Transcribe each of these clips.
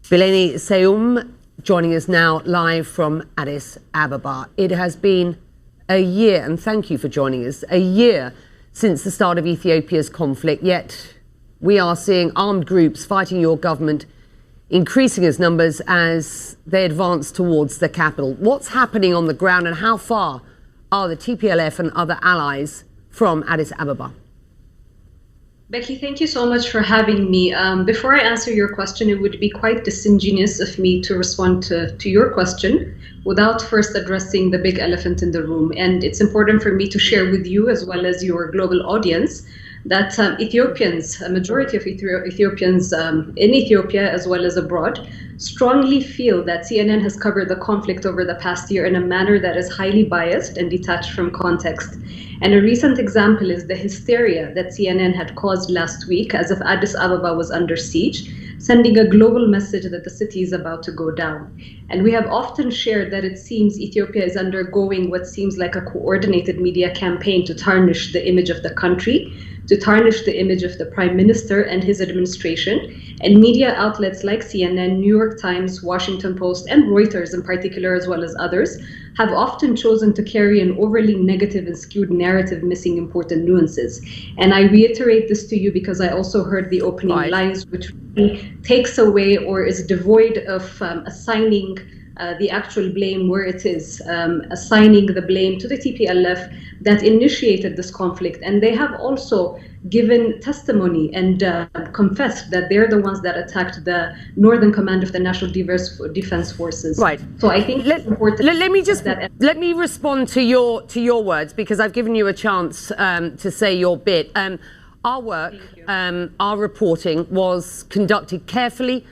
Billene Seyum joining us now live from Addis Ababa. It has been a year, and thank you for joining us, a year since the start of Ethiopia's conflict, yet we are seeing armed groups fighting your government increasing as numbers as they advance towards the capital. What's happening on the ground, and how far are the TPLF and other allies from Addis Ababa? Becky, thank you so much for having me. Before I answer your question, it would be quite disingenuous of me to respond to your question without first addressing the big elephant in the room. And it's important for me to share with you, as well as your global audience, that Ethiopians, a majority of Ethiopians in Ethiopia as well as abroad, strongly feel that CNN has covered the conflict over the past year in a manner that is highly biased and detached from context. And a recent example is the hysteria that CNN had caused last week as if Addis Ababa was under siege, sending a global message that the city is about to go down. And we have often shared that it seems Ethiopia is undergoing what seems like a coordinated media campaign to tarnish the image of the country, to tarnish the image of the Prime Minister and his administration. And media outlets like CNN, New York Times, Washington Post, and Reuters in particular, as well as others, have often chosen to carry an overly negative and skewed narrative, missing important nuances. And I reiterate this to you because I also heard the opening lines, which really takes away or is devoid of assigning the actual blame where it is, assigning the blame to the TPLF that initiated this conflict. And they have also given testimony and confessed that they're the ones that attacked the Northern Command of the National Defense Forces. Right. So I think it's important. Let me respond to your words, because I've given you a chance to say your bit. Our work, our reporting was conducted carefully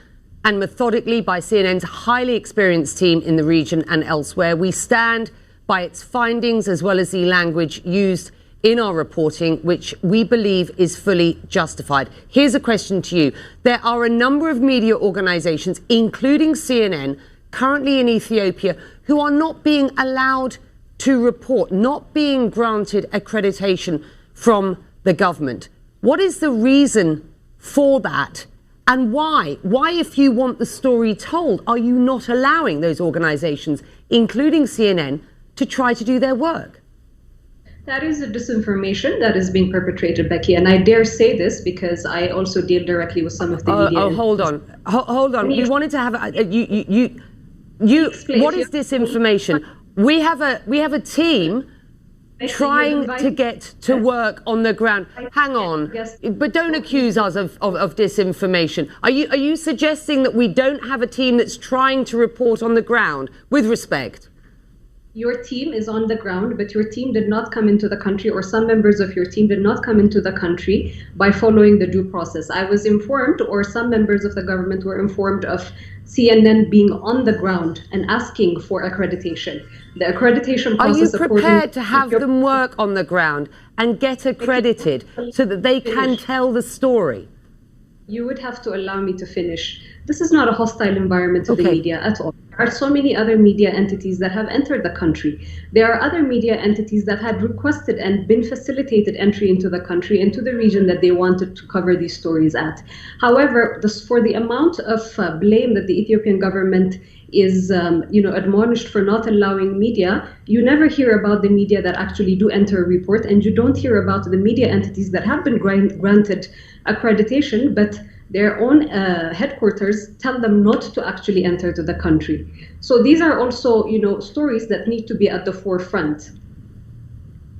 and methodically by CNN's highly experienced team in the region and elsewhere. We stand by its findings as well as the language used in our reporting, which we believe is fully justified. Here's a question to you. There are a number of media organizations, including CNN, currently in Ethiopia, who are not being allowed to report, not being granted accreditation from the government. What is the reason for that? And why? Why, if you want the story told, are you not allowing those organizations, including CNN, to try to do their work? That is a disinformation that is being perpetrated, Becky. And I dare say this because I also deal directly with some of the media. Oh, hold on. Hold on. We wanted to have what is disinformation? We have a team trying to get to work on the ground. Hang on, but don't accuse us of disinformation. Are you suggesting that we don't have a team that's trying to report on the ground? With respect. Your team is on the ground, but your team did not come into the country, or some members of your team did not come into the country by following the due process. I was informed, or some members of the government were informed, of CNN being on the ground and asking for accreditation. The accreditation process... Are you prepared to have them work on the ground and get accredited so that they can tell the story? You would have to allow me to finish. This is not a hostile environment to the media at all. There are so many other media entities that have entered the country. There are other media entities that had requested and been facilitated entry into the country, into the region that they wanted to cover these stories at. However, for the amount of blame that the Ethiopian government is admonished for not allowing media, you never hear about the media that actually do enter a report, and you don't hear about the media entities that have been granted accreditation, but their own headquarters tell them not to actually enter to the country. So these are also, stories that need to be at the forefront.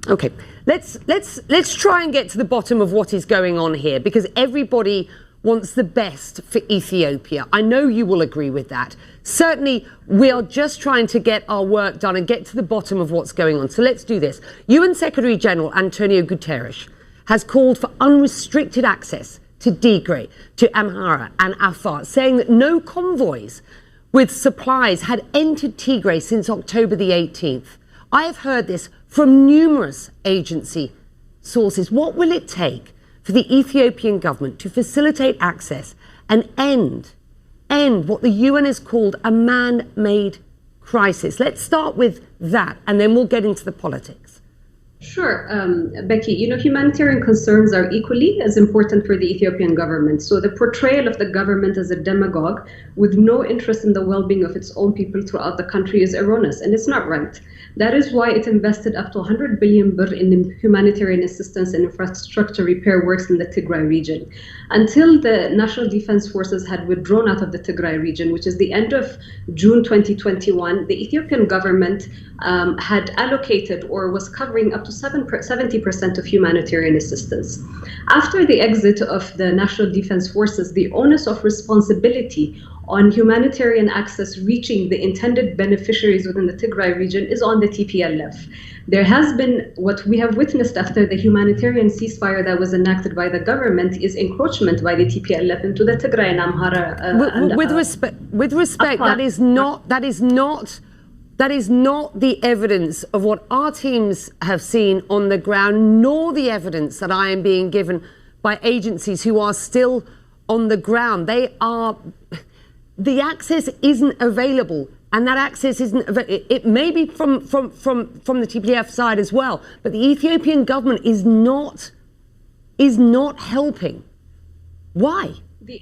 Okay, let's try and get to the bottom of what is going on here, because everybody wants the best for Ethiopia. I know you will agree with that. Certainly, we are just trying to get our work done and get to the bottom of what's going on. So let's do this. UN Secretary General Antonio Guterres has called for unrestricted access to Tigray, to Amhara and Afar, saying that no convoys with supplies had entered Tigray since October the 18th. I have heard this from numerous agency sources. What will it take for the Ethiopian government to facilitate access and end what the UN has called a man-made crisis? Let's start with that, and then we'll get into the politics. Sure, Becky, humanitarian concerns are equally as important for the Ethiopian government. So the portrayal of the government as a demagogue with no interest in the well-being of its own people throughout the country is erroneous, and it's not right. That is why it invested up to 100 billion birr in humanitarian assistance and infrastructure repair works in the Tigray region. Until the National Defense Forces had withdrawn out of the Tigray region, which is the end of June 2021, the Ethiopian government had allocated or was covering up to 70% of humanitarian assistance. After the exit of the National Defense Forces, the onus of responsibility on humanitarian access reaching the intended beneficiaries within the Tigray region is on the TPLF. There has been, what we have witnessed after the humanitarian ceasefire that was enacted by the government is encroachment by the TPLF into the Tigray and Amhara. With respect, that is not the evidence of what our teams have seen on the ground, nor the evidence that I am being given by agencies who are still on the ground. The access isn't available, and that access isn't available. It may be from the TPLF side as well, but the Ethiopian government is not helping. Why? The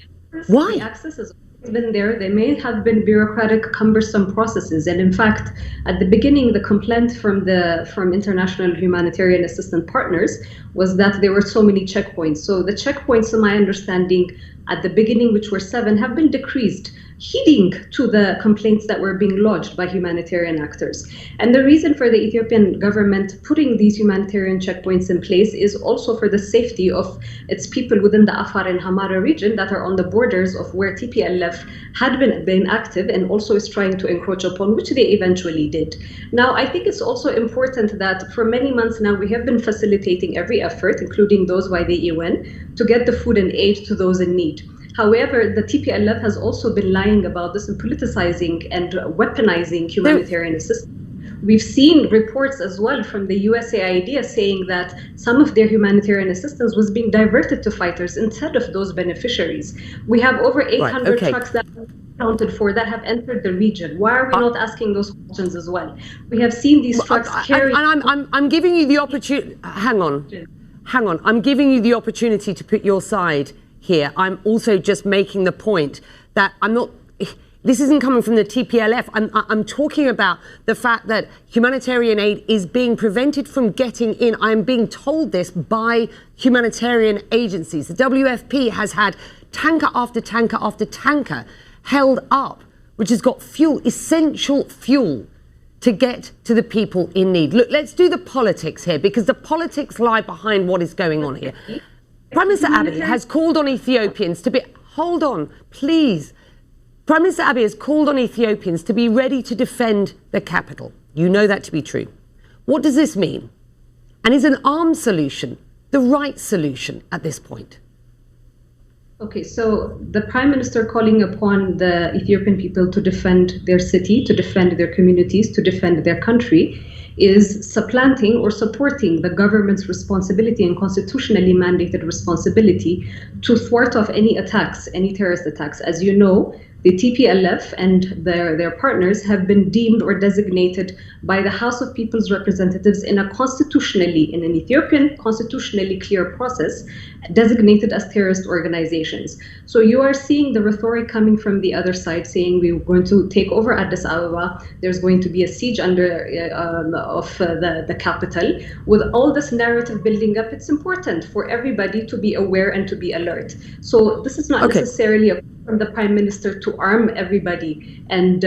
access has been there. There may have been bureaucratic, cumbersome processes, and in fact, at the beginning, the complaint from international humanitarian assistance partners was that there were so many checkpoints. So the checkpoints, to my understanding, at the beginning, which were 7, have been decreased, heeding to the complaints that were being lodged by humanitarian actors. And the reason for the Ethiopian government putting these humanitarian checkpoints in place is also for the safety of its people within the Afar and Hamara region that are on the borders of where TPLF had been active and also is trying to encroach upon, which they eventually did. Now, I think it's also important that for many months now, we have been facilitating every effort, including those by the UN, to get the food and aid to those in need. However, the TPLF has also been lying about this and politicizing and weaponizing humanitarian assistance. We've seen reports as well from the USAID saying that some of their humanitarian assistance was being diverted to fighters instead of those beneficiaries. We have over 800 trucks that are accounted for that have entered the region. Why are we not asking those questions as well? We have seen these trucks carry... I'm giving you the opportunity... Hang on. I'm giving you the opportunity to put your side here. I'm also just making the point that this isn't coming from the TPLF. I'm talking about the fact that humanitarian aid is being prevented from getting in. I'm being told this by humanitarian agencies. The WFP has had tanker after tanker after tanker held up, which has got fuel, essential fuel, to get to the people in need. Look, let's do the politics here, because the politics lie behind what is going on here. Prime Minister Abiy has called on Ethiopians to be... Hold on, please. Prime Minister Abiy has called on Ethiopians to be ready to defend the capital. You know that to be true. What does this mean? And is an armed solution the right solution at this point? Okay, so the Prime Minister calling upon the Ethiopian people to defend their city, to defend their communities, to defend their country is supplanting or supporting the government's responsibility and constitutionally mandated responsibility to thwart off any attacks, any terrorist attacks. As you know, the TPLF and their partners have been deemed or designated by the House of People's Representatives in an Ethiopian constitutionally clear process, designated as terrorist organizations. So you are seeing the rhetoric coming from the other side saying we're going to take over Addis Ababa, there's going to be a siege of the capital. With all this narrative building up, it's important for everybody to be aware and to be alert. So this is not necessarily from the Prime Minister to arm everybody and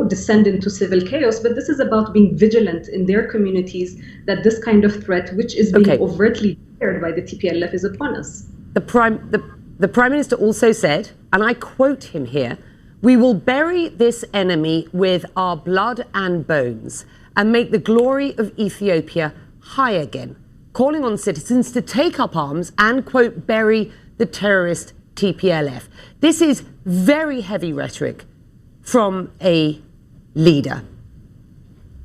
descend into civil chaos, but this is about being vigilant in their communities that this kind of threat, which is being overtly declared by the TPLF, is upon us. The Prime Minister also said, and I quote him here, "We will bury this enemy with our blood and bones and make the glory of Ethiopia high again," calling on citizens to take up arms and, quote, bury the terrorist TPLF. This is very heavy rhetoric from a leader.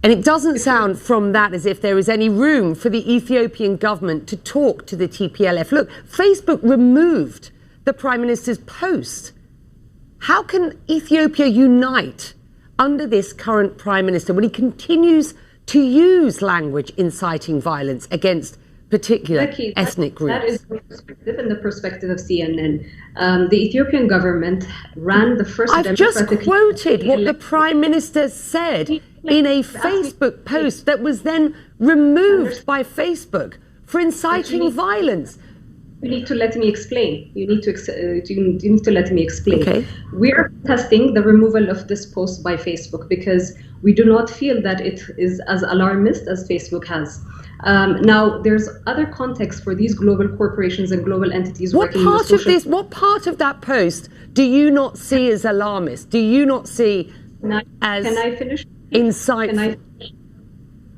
And it doesn't sound from that as if there is any room for the Ethiopian government to talk to the TPLF. Look, Facebook removed the Prime Minister's post. How can Ethiopia unite under this current Prime Minister when he continues to use language inciting violence against particular Becky, ethnic groups? That is the perspective and the perspective of CNN. The Ethiopian government ran the first I've just quoted what the Prime Minister said in a Facebook post that was then removed by Facebook for inciting violence. You need to let me explain. You need to let me explain. Okay. We are testing the removal of this post by Facebook because we do not feel that it is as alarmist as Facebook has. Now, there's other context for these global corporations and global entities working with social... What part of that post do you not see as alarmist? Do you not see as Can I finish? Insightful? Can I finish?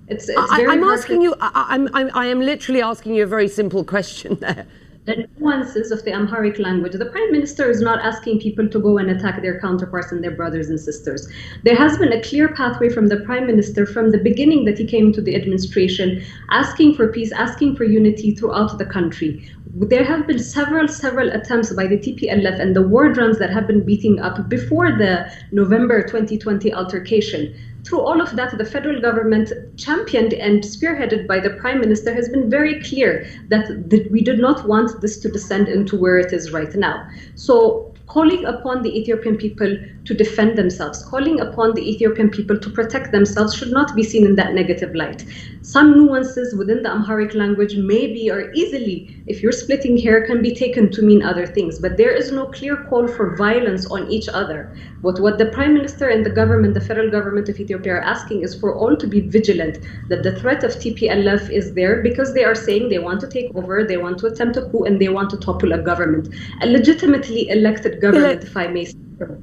It's very I'm hard asking you, I am literally asking you a very simple question there. The nuances of the Amharic language. The Prime Minister is not asking people to go and attack their counterparts and their brothers and sisters. There has been a clear pathway from the Prime Minister from the beginning that he came to the administration, asking for peace, asking for unity throughout the country. There have been several attempts by the TPLF and the war drums that have been beating up before the November 2020 altercation. Through all of that, the federal government, championed and spearheaded by the Prime Minister, has been very clear that we did not want this to descend into where it is right now. So calling upon the Ethiopian people to defend themselves, calling upon the Ethiopian people to protect themselves should not be seen in that negative light. Some nuances within the Amharic language maybe or easily, if you're splitting hair, can be taken to mean other things, but there is no clear call for violence on each other. But what the Prime Minister and the government, the federal government of Ethiopia, are asking is for all to be vigilant that the threat of TPLF is there because they are saying they want to take over, they want to attempt a coup, and they want to topple a government, a legitimately elected government, if I may say so.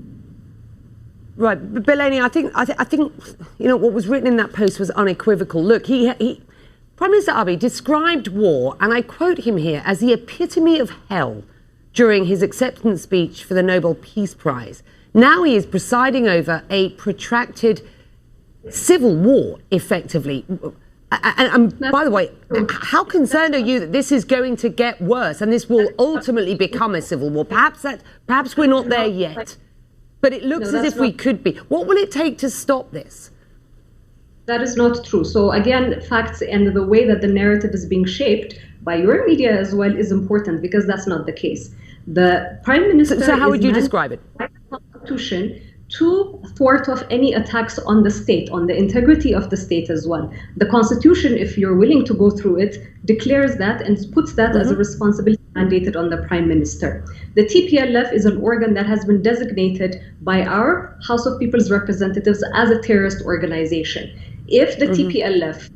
Right, but Billene, I think you know what was written in that post was unequivocal. Look, Prime Minister Abiy described war, and I quote him here, as the epitome of hell during his acceptance speech for the Nobel Peace Prize. Now he is presiding over a protracted civil war, effectively. And by the way, how concerned are you that this is going to get worse and this will ultimately become a civil war? Perhaps we're not there yet. But it looks as if we could be. What will it take to stop this? That is not true. So again, facts and the way that the narrative is being shaped by your media as well is important because that's not the case. The Prime Minister So how would you describe it? By the Constitution to thwart off any attacks on the state, on the integrity of the state as well. The Constitution, if you're willing to go through it, declares that and puts that as a responsibility mandated on the Prime Minister. The TPLF is an organ that has been designated by our House of People's Representatives as a terrorist organization. If the TPLF,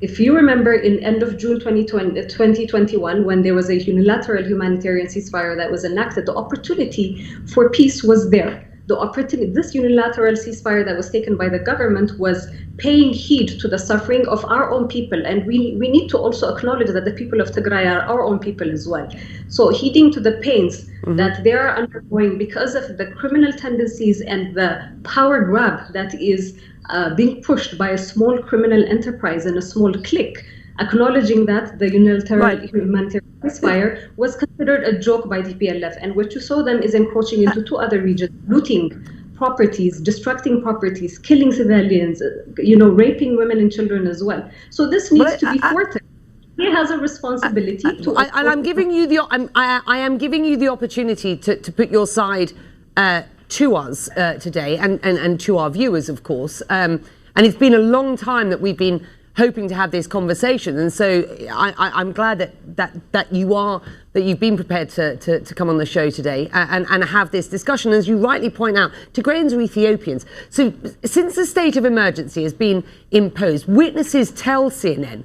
if you remember in end of June 2021, when there was a unilateral humanitarian ceasefire that was enacted, the opportunity for peace was there. The opportunity, this unilateral ceasefire that was taken by the government was paying heed to the suffering of our own people. And we need to also acknowledge that the people of Tigray are our own people as well. So heeding to the pains that they are undergoing because of the criminal tendencies and the power grab that is being pushed by a small criminal enterprise and a small clique, acknowledging that the unilateral humanitarian ceasefire was considered a joke by TPLF, and what you saw them is encroaching into two other regions, looting properties, destructing properties, killing civilians, raping women and children as well. So this needs to be thwarted. He has a responsibility to. And I'm giving you I am giving you the opportunity to put your side to us today and to our viewers, of course. And it's been a long time that we've been hoping to have this conversation, and so I'm glad that you've been prepared to come on the show today and have this discussion. As you rightly point out, Tigrayans are Ethiopians. So since the state of emergency has been imposed, witnesses tell CNN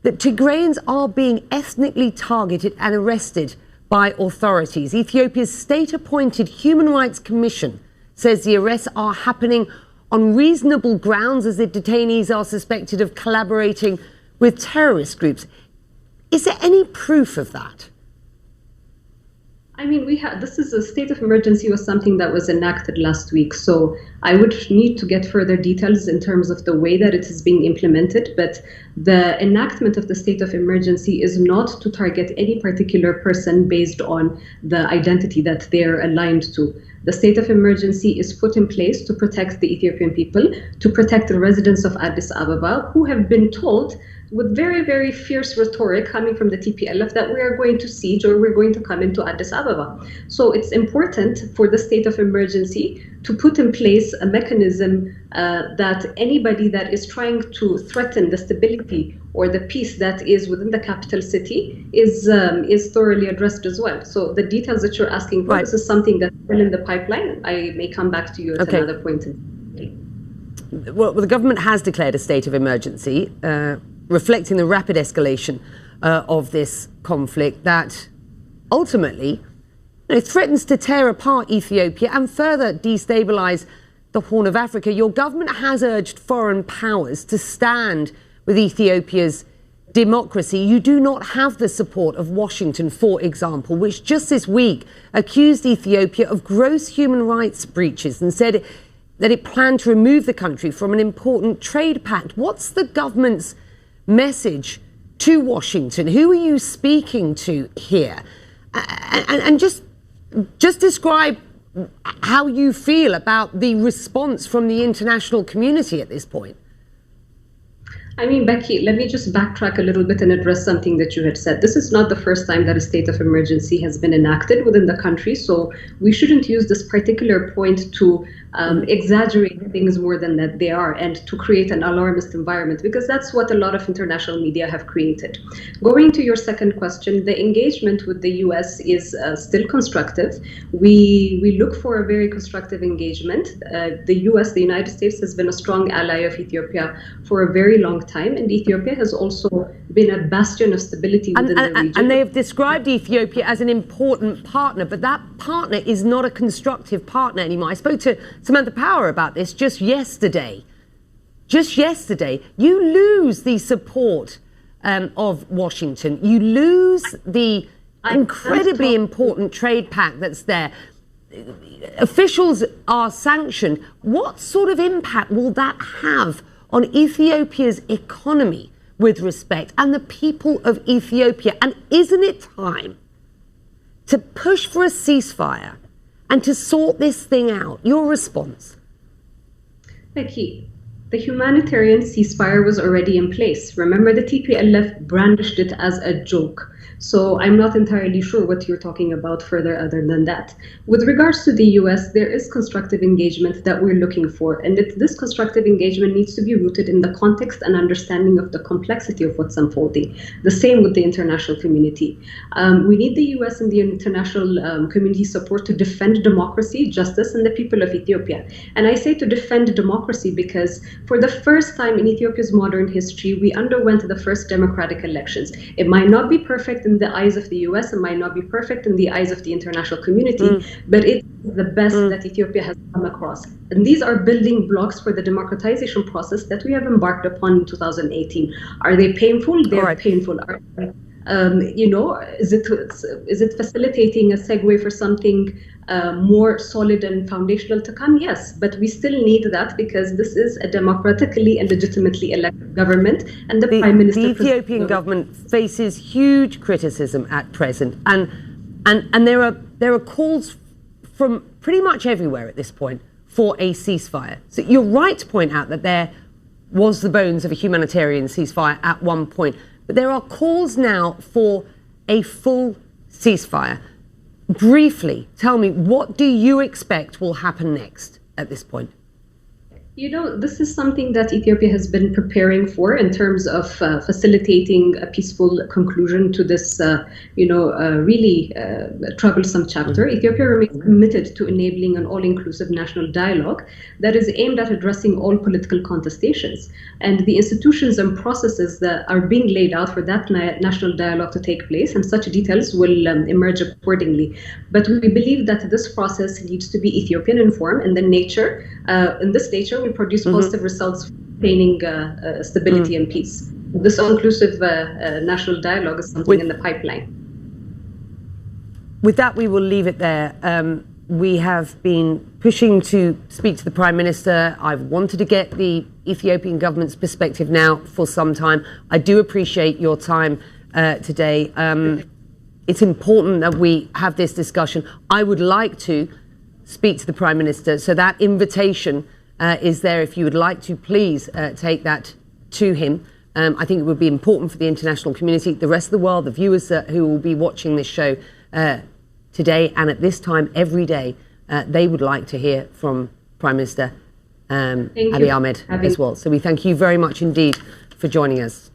that Tigrayans are being ethnically targeted and arrested by authorities. Ethiopia's state-appointed Human Rights Commission says the arrests are happening on reasonable grounds as the detainees are suspected of collaborating with terrorist groups. Is there any proof of that? I mean, this is a state of emergency was something that was enacted last week. So I would need to get further details in terms of the way that it is being implemented. But the enactment of the state of emergency is not to target any particular person based on the identity that they're aligned to. The state of emergency is put in place to protect the Ethiopian people, to protect the residents of Addis Ababa, who have been told with very, very fierce rhetoric coming from the TPLF that we are going to siege or we're going to come into Addis Ababa. So it's important for the state of emergency to put in place a mechanism that anybody that is trying to threaten the stability or the peace that is within the capital city is thoroughly addressed as well. So the details that you're asking for, this is something that's still in the pipeline. I may come back to you at another point. Well, the government has declared a state of emergency, reflecting the rapid escalation of this conflict that ultimately threatens to tear apart Ethiopia and further destabilize the Horn of Africa. Your government has urged foreign powers to stand with Ethiopia's democracy. You do not have the support of Washington, for example, which just this week accused Ethiopia of gross human rights breaches and said that it planned to remove the country from an important trade pact. What's the government's message to Washington? Who are you speaking to here? And just describe how you feel about the response from the international community at this point. I mean, Becky, let me just backtrack a little bit and address something that you had said. This is not the first time that a state of emergency has been enacted within the country, so we shouldn't use this particular point to exaggerate things more than that they are and to create an alarmist environment, because that's what a lot of international media have created. Going to your second question, the engagement with the US is still constructive. We look for a very constructive engagement. The US, the United States, has been a strong ally of Ethiopia for a very long time, and Ethiopia has also been a bastion of stability within the region. And they have described Ethiopia as an important partner, but that partner is not a constructive partner anymore. I spoke to Samantha Power about this just yesterday. Just yesterday, you lose the support of Washington. You lose the incredibly important trade pact that's there. Officials are sanctioned. What sort of impact will that have on Ethiopia's economy with respect and the people of Ethiopia? And isn't it time to push for a ceasefire and to sort this thing out? Your response? Becky, the humanitarian ceasefire was already in place. Remember, the TPLF brandished it as a joke. So I'm not entirely sure what you're talking about further other than that. With regards to the US, there is constructive engagement that we're looking for. And this constructive engagement needs to be rooted in the context and understanding of the complexity of what's unfolding. The same with the international community. We need the US and the international community support to defend democracy, justice, and the people of Ethiopia. And I say to defend democracy because for the first time in Ethiopia's modern history, we underwent the first democratic elections. It might not be perfect in the eyes of the US, it might not be perfect in the eyes of the international community, but it's the best that Ethiopia has come across. And these are building blocks for the democratization process that we have embarked upon in 2018. Are they painful? They're painful. Is it facilitating a segue for something more solid and foundational to come? Yes, but we still need that because this is a democratically and legitimately elected government, and the Prime Minister. The Ethiopian government faces huge criticism at present, and there are calls from pretty much everywhere at this point for a ceasefire. So you're right to point out that there was the bones of a humanitarian ceasefire at one point, but there are calls now for a full ceasefire. Briefly, tell me, what do you expect will happen next at this point? You know, this is something that Ethiopia has been preparing for in terms of facilitating a peaceful conclusion to this, really troublesome chapter. Ethiopia remains committed to enabling an all-inclusive national dialogue that is aimed at addressing all political contestations. And the institutions and processes that are being laid out for that national dialogue to take place, and such details will emerge accordingly. But we believe that this process needs to be Ethiopian in form, and in this nature, will produce positive results pertaining stability and peace. This inclusive national dialogue is something in the pipeline. with that, we will leave it there. We have been pushing to speak to the Prime Minister. I've wanted to get the Ethiopian government's perspective now for some time. I do appreciate your time today. It's important that we have this discussion. I would like to speak to the Prime Minister, so that invitation is there. If you would like to, please take that to him. I think it would be important for the international community, the rest of the world, the viewers who will be watching this show today and at this time every day. They would like to hear from Prime Minister Abiy Ahmed as well. So we thank you very much indeed for joining us.